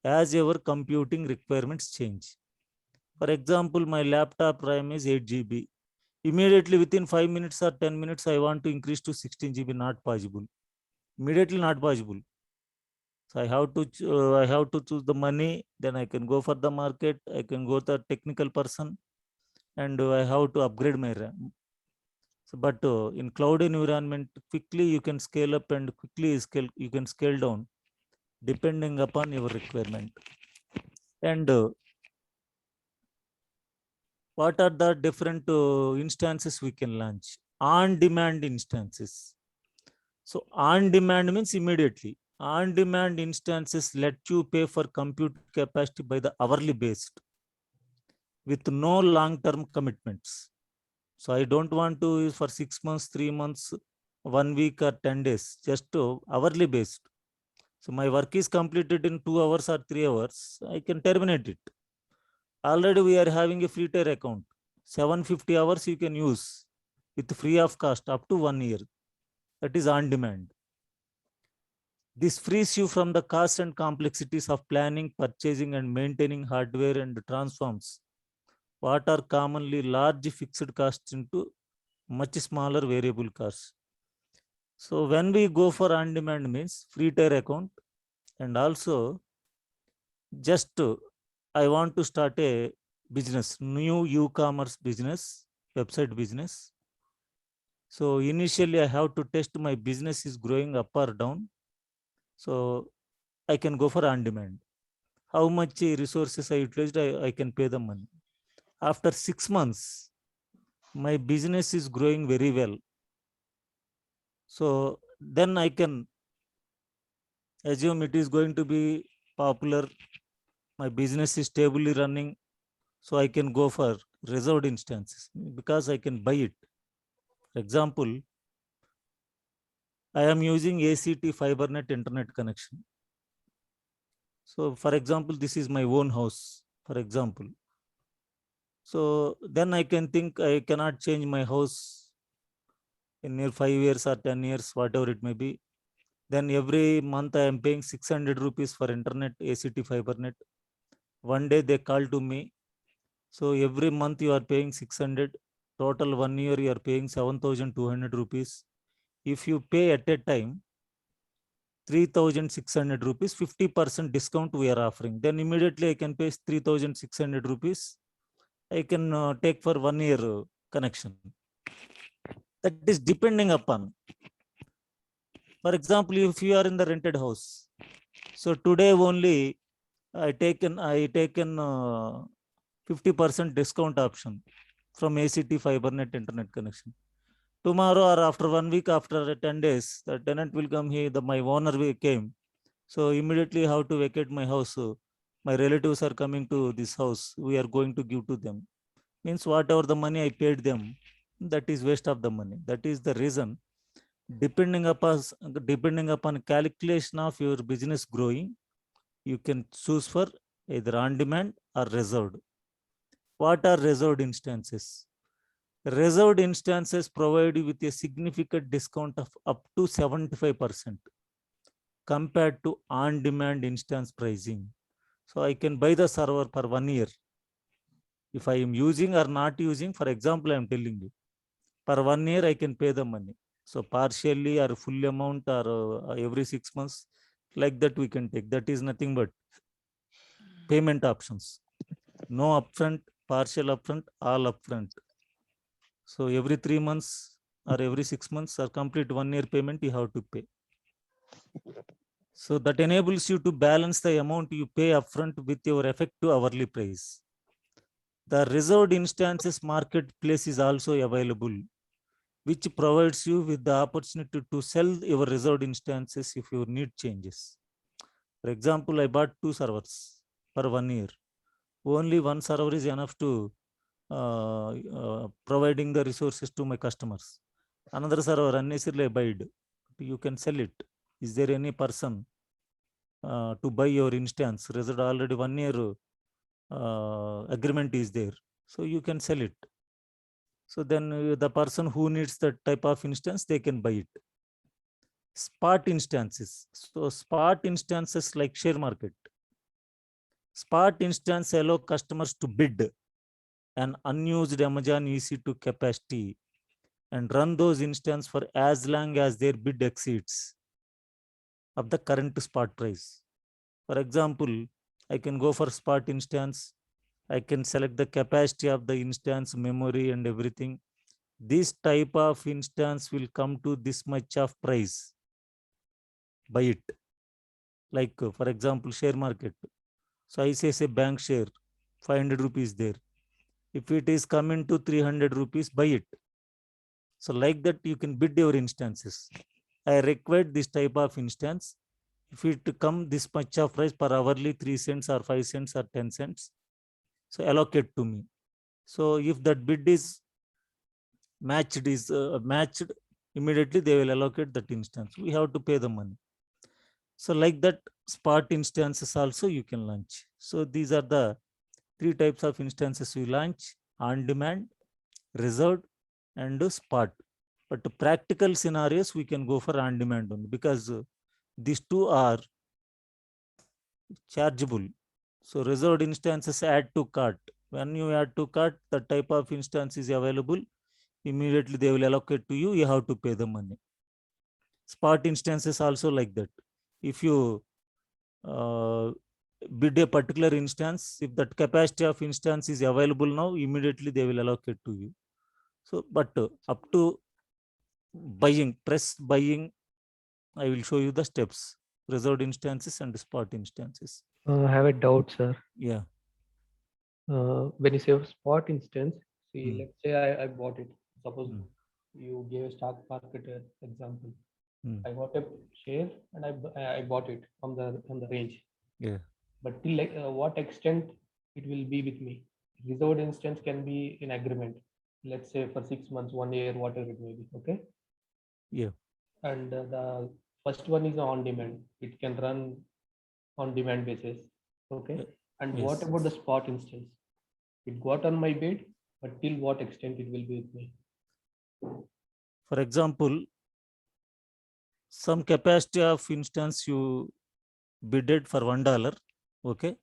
as your computing requirements change. For example, my laptop RAM is 8 GB. Immediately within 5 minutes or 10 minutes, I want to increase to 16 GB. Not possible. Immediately not possible. So I have to choose the money. Then I can go for the market. I can go to a technical person, and I have to upgrade my RAM. So, but in cloud environment, quickly you can scale up and quickly you can scale down depending upon your requirement. And what are the different instances we can launch? On-demand instances. So on-demand means immediately. On-demand instances let you pay for compute capacity by the hourly based with no long-term commitments. So I don't want to use for 6 months, 3 months, 1 week or 10 days, just hourly based. So my work is completed in 2 hours or 3 hours, I can terminate it. Already we are having a free tier account. 750 hours you can use with free of cost up to 1 year. That is on demand. This frees you from the costs and complexities of planning, purchasing, and maintaining hardware, and transforms what are commonly large fixed costs into much smaller variable costs. So when we go for on-demand means free tier account, and also just I want to start a business, new e-commerce business, website business. So initially I have to test my business is growing up or down. So I can go for on-demand. How much resources I utilized, I can pay the money. After 6 months, my business is growing very well. So then I can assume it is going to be popular. My business is stably running. So I can go for reserved instances because I can buy it. For example, I am using ACT FiberNet internet connection. So for example, this is my own house, for example. So then I can think I cannot change my house in near 5 years or 10 years, whatever it may be. Then every month I am paying 600 rupees for internet, ACT FiberNet. One day they call to me. So every month you are paying 600. Total 1 year you are paying 7,200 rupees. if you pay at a time 3,600 rupees, 50% discount we are offering. Then immediately I can pay 3,600 rupees. I can take for 1 year connection. That is depending upon. For example, if you are in the rented house, so today only I taken 50% discount option from ACT FiberNet internet connection. Tomorrow or after 1 week, after 10 days, the tenant will come here, my owner came. So immediately how to vacate my house. So my relatives are coming to this house. We are going to give to them. Means whatever the money I paid them, that is waste of the money. That is the reason. Depending upon calculation of your business growing, you can choose for either on demand or reserved. What are reserved instances? Reserved instances provide you with a significant discount of up to 75% compared to on-demand instance pricing. So I can buy the server for 1 year. If I am using or not using, for example, I am telling you, for 1 year I can pay the money. So partially or full amount or every 6 months, like that we can take. That is nothing but payment options. No upfront, partial upfront, all upfront. So every 3 months or every 6 months or complete 1 year payment you have to pay. So that enables you to balance the amount you pay upfront with your effective hourly price. The reserved instances marketplace is also available, which provides you with the opportunity to sell your reserved instances if your need changes. For example, I bought 2 servers for 1 year. Only one server is enough to providing the resources to my customers. Another server unnecessarily I buy it. You can sell it. Is there any person to buy your instance? Reserved already 1 year agreement is there. So you can sell it. So then the person who needs that type of instance, they can buy it. Spot instances. So spot instances like share market. Spot instance allow customers to bid an unused Amazon EC2 capacity and run those instances for as long as their bid exceeds of the current spot price. For example, I can go for spot instance. I can select the capacity of the instance, memory and everything. This type of instance will come to this much of price. Buy it. Like for example, share market. So I say bank share, 500 rupees there. If it is coming to 300 rupees, buy it. So like that, you can bid your instances. I require this type of instance. If it come this much of price per hourly, 3 cents or 5 cents or 10 cents, so allocate to me. So if that bid is matched, immediately they will allocate that instance. We have to pay the money. So like that, spot instances also you can launch. So these are the 3 types of instances we launch: on demand, reserved and spot. But to practical scenarios, we can go for on demand only, because these 2 are chargeable. So reserved instances add to cart. When you add to cart, the type of instance is available. Immediately they will allocate to you. You have to pay the money. Spot instances also like that. If you bid a particular instance, if that capacity of instance is available now, immediately they will allocate to you. So, but up to buying, press buying, I will show you the steps: reserved instances and spot instances. I have a doubt, sir. Yeah. When you say spot instance, see, Hmm. let's say I bought it. Suppose Hmm. you gave a stock market example. Hmm. I got a share and I bought it from the range. Yeah. But till what extent it will be with me? Reserved instance can be in agreement. Let's say for 6 months, 1 year, whatever it may be. Okay. Yeah. And the first one is on demand. It can run on demand basis. Okay. And Yes. what about the spot instance? It got on my bid, but till what extent it will be with me? For example, some capacity of instance you bidded for $1. Okay.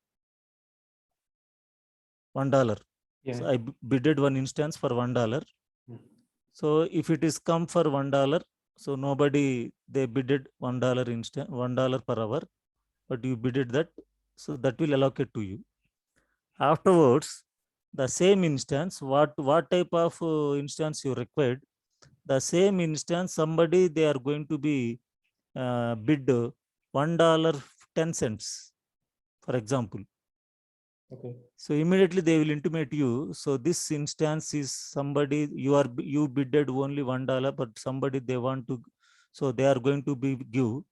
$1. Yeah. So I bidded one instance for $1. Hmm. So if it is come for $1, So nobody, they bidded $1 instant, $1 per hour, but you bidded that, so that will allocate to you. Afterwards, the same instance, what type of instance you required, the same instance, somebody, they are going to be bid $1.10, for example. Okay. So immediately they will intimate you. So this instance is somebody, you bidded only $1, but somebody they want to, so they are going to be give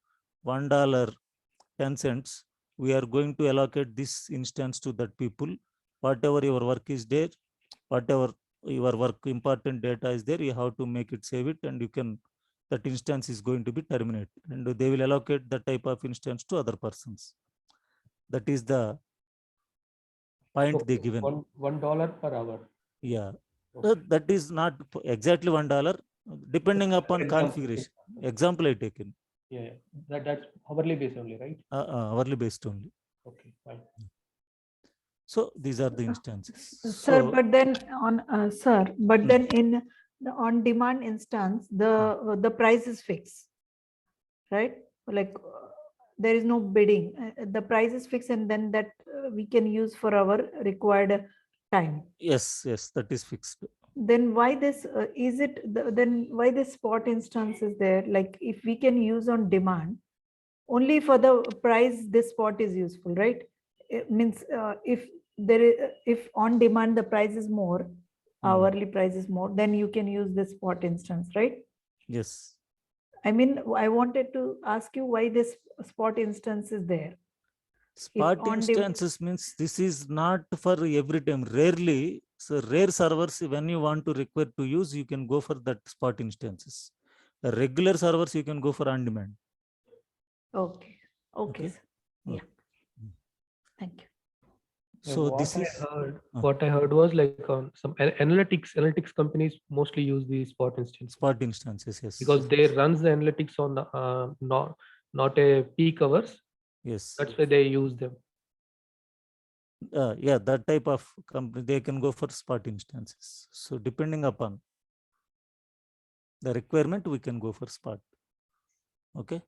$1.10. We are going to allocate this instance to that people. Whatever your work is there, whatever your work important data is there, you have to make it, save it, and you can, that instance is going to be terminated, and they will allocate that type of instance to other persons. That is the point they given. $1 per hour. Yeah, Okay. that is not exactly $1, depending upon Example. configuration. Example I taken, Yeah. That's hourly based only, right? hourly based only. Okay, fine. So these are the instances. Sir, So, but then on, but Hmm. then in the on-demand instance, the price is fixed, right? Like there is no bidding. The price is fixed, and then that we can use for our required time. yes, that is fixed. Then why this is it? Then why this spot instance is there? Like if we can use on demand, only for the price this spot is useful, right? It means if there is, if on demand the price is more, hourly price is more, then you can use this spot instance, right? Yes. I mean, I wanted to ask you why this spot instance is there. Spot on instances means this is not for every time. Rarely, so rare servers, when you want to require to use, you can go for that spot instances. The regular servers, you can go for on demand. Okay. Okay. Okay. Sir. Yeah. Okay. Thank you. Yeah, So what this I is heard, what I heard was like some analytics companies mostly use these spot instances spot instances. Yes. because they runs the analytics on the not a peak hours. Yes. That's why they use them. Yeah, that type of company, they can go for spot instances. So depending upon the requirement, we can go for spot. Okay.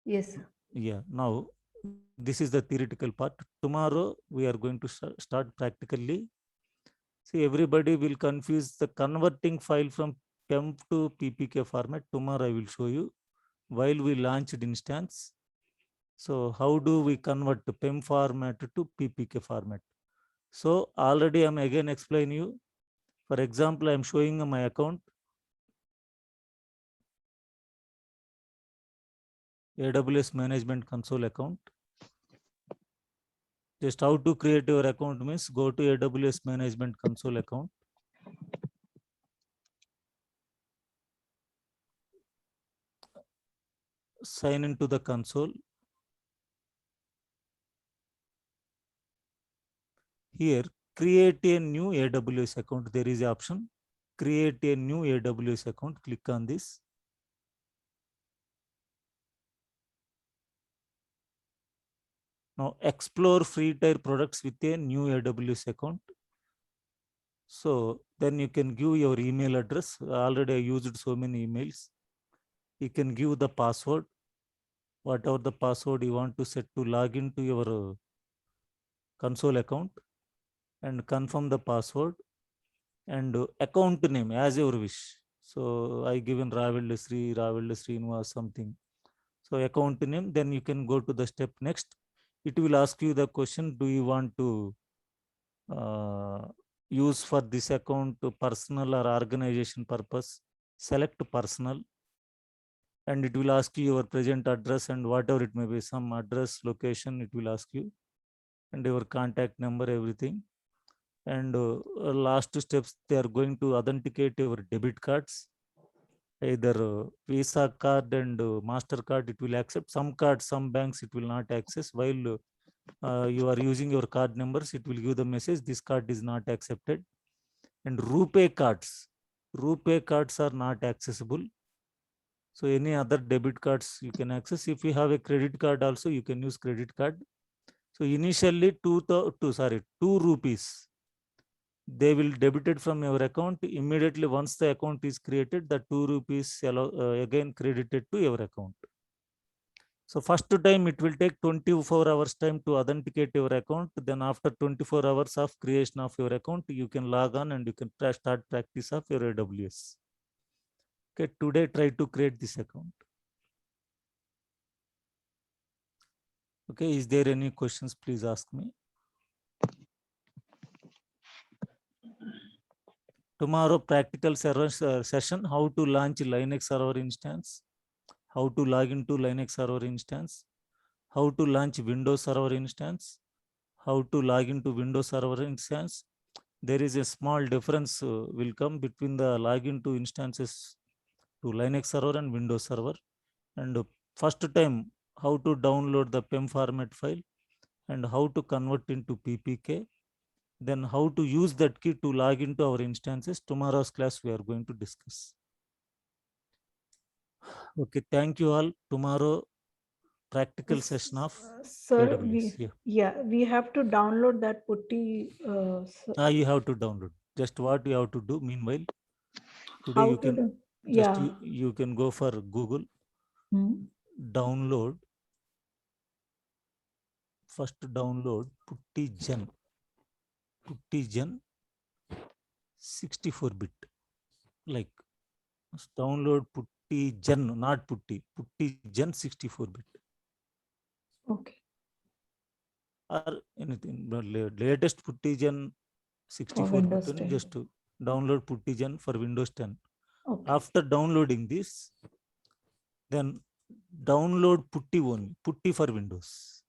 Yes. Sir. Yeah. Now, this is the theoretical part. Tomorrow, we are going to start practically. See, everybody will confuse the converting file from PEM to PPK format. Tomorrow, I will show you while we launched instance. So how do we convert the PEM format to PPK format? So already I'm again explain you. For example, I'm showing my account. AWS Management Console account. Just how to create your account means go to AWS Management Console account. Sign into the console. Here, create a new AWS account. There is an option. Create a new AWS account. Click on this. Now explore free tier products with a new AWS account. So then you can give your email address. Already I used so many emails. You can give the password, whatever the password you want to set to log into your console account, and confirm the password and account name as your wish. So I given Ravilda Srinivas something. So account name, then you can go to the step next. It will ask you the question, do you want to use for this account to personal or organization purpose? Select personal, and it will ask you your present address and whatever it may be, some address, location, it will ask you, and your contact number, everything. And last steps, they are going to authenticate your debit cards, either Visa card and MasterCard. It will accept some cards, some banks it will not access. While you are using your card numbers, it will give the message this card is not accepted. And RuPay cards are not accessible. So any other debit cards you can access. If you have a credit card also, you can use credit card. So initially 2 rupees they will debit it from your account immediately. Once the account is created, the 2 rupees again credited to your account. So first time it will take 24 hours time to authenticate your account. Then after 24 hours of creation of your account, you can log on and you can start practice of your AWS. Okay, today try to create this account. Okay, is there any questions? Please ask me. Tomorrow practical session, how to launch Linux server instance, how to log into Linux server instance, how to launch Windows server instance, how to log into Windows server instance. There is a small difference will come between the login to instances to Linux server and Windows server. And first time, how to download the PEM format file and how to convert into PPK. Then how to use that key to log into our instances. Tomorrow's class we are going to discuss. Okay, thank you all. Tomorrow practical session of Sir, AWS. we have to download that putty. You have to download. Just what you have to do. Meanwhile, today How you to can do? just Yeah. you can go for Google, download. First download PuttyGen. PuttyGen 64-bit. Like download PuttyGen, not Putty. PuttyGen 64-bit. Okay. Or anything. But latest PuttyGen 64-bit. Windows 10. Just to download PuttyGen for Windows 10. Okay. After downloading this, then download Putty only. Putty for Windows.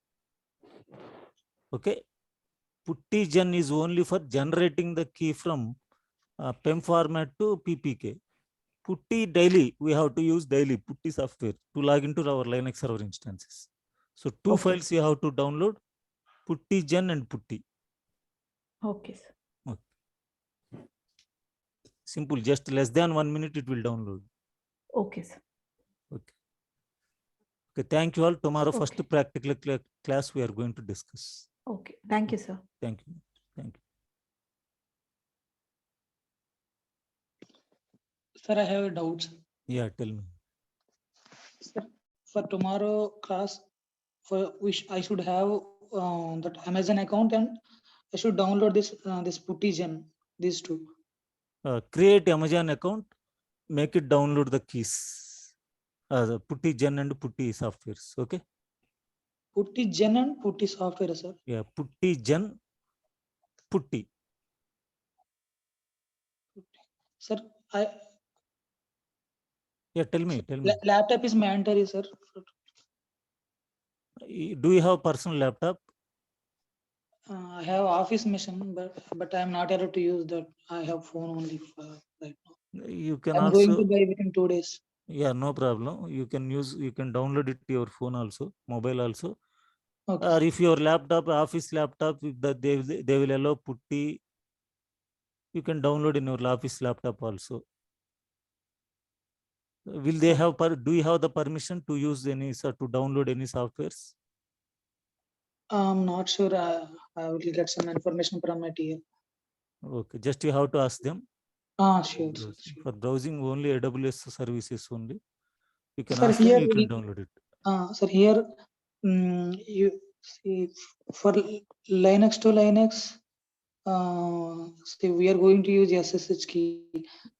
Okay. PuttyGen is only for generating the key from PEM format to PPK. Putty daily, we have to use daily Putty software to log into our Linux server instances. So two files you have to download, PuttyGen and Putty. Okay, sir. Okay. Simple, just less than 1 minute it will download. Okay, sir. Okay. Okay, thank you all. Tomorrow first Okay. practical class we are going to discuss. Okay. Thank you, sir. Thank you. Thank you. Sir, I have a doubt. Yeah, tell me. Sir, for tomorrow class, for which I should have that Amazon account and I should download this this PuttyGen, these two. Create Amazon account, make it download the keys. The PuttyGen and Putty softwares. Okay. PuttyGen and Putty software, sir. Yeah, PuttyGen, Putty. Sir, Yeah, tell me. laptop is mandatory, sir. Do you have personal laptop? I have office machine, but I am not able to use that. I have phone only for right now. You can I'm also. going to buy within 2 days. Yeah, no problem. You can download it to your phone also, mobile also. Okay. Or if your laptop, office laptop, if that they will allow Putty, you can download in your office laptop also. Will they have do you have the permission to use any to download any softwares? I'm not sure. I will get some information from my TL. Okay, just you have to ask them. Sure, sir, Yes, sure. for browsing only AWS services only. You can Sir, ask them, here you can download it. Sir, here you see for Linux to Linux, see we are going to use SSH key.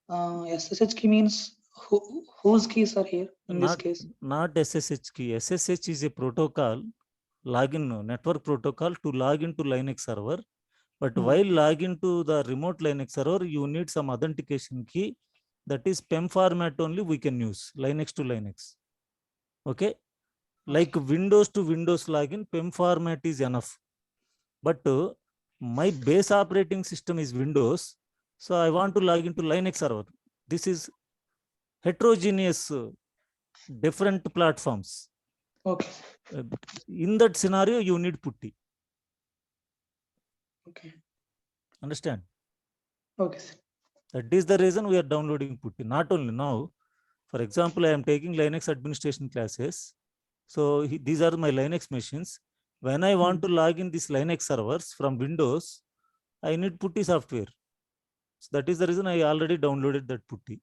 SSH key means whose keys are here in this case? Not SSH key. SSH is a protocol, login network protocol to log into Linux server. But while log into the remote Linux server, you need some authentication key. That is PEM format only we can use, Linux to Linux. Okay. Like Windows to Windows login, PEM format is enough. But my base operating system is Windows. So I want to log into Linux server. This is heterogeneous, different platforms. Okay. In that scenario, you need Putty. Okay. Understand? Okay, sir. That is the reason we are downloading Putty. Not only now, for example, I am taking Linux administration classes. So these are my Linux machines. When I want to log in these Linux servers from Windows, I need Putty software. So that is the reason I already downloaded that putty.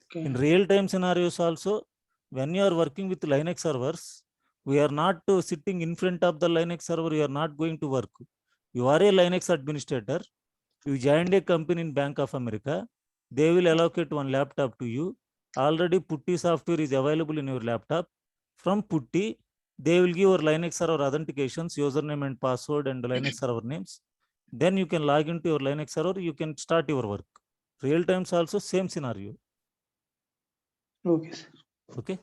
Okay. In real-time scenarios also, when you are working with Linux servers, we are not sitting in front of the Linux server, you are not going to work. You are a Linux administrator, you joined a company in Bank of America, they will allocate one laptop to you. Already Putty software is available in your laptop. From Putty, they will give your Linux server authentications, username and password and Linux server names. Then you can log into your Linux server, you can start your work. Real times also same scenario. Okay, sir. Okay.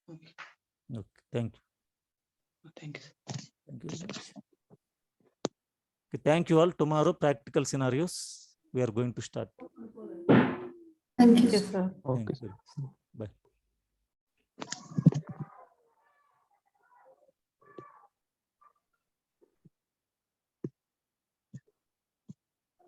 Okay. Okay. Thank you. Thank you, sir. Thank you very much. Okay, thank you all. Tomorrow, practical scenarios we are going to start. Thank you, sir. Okay. Thank you. Bye.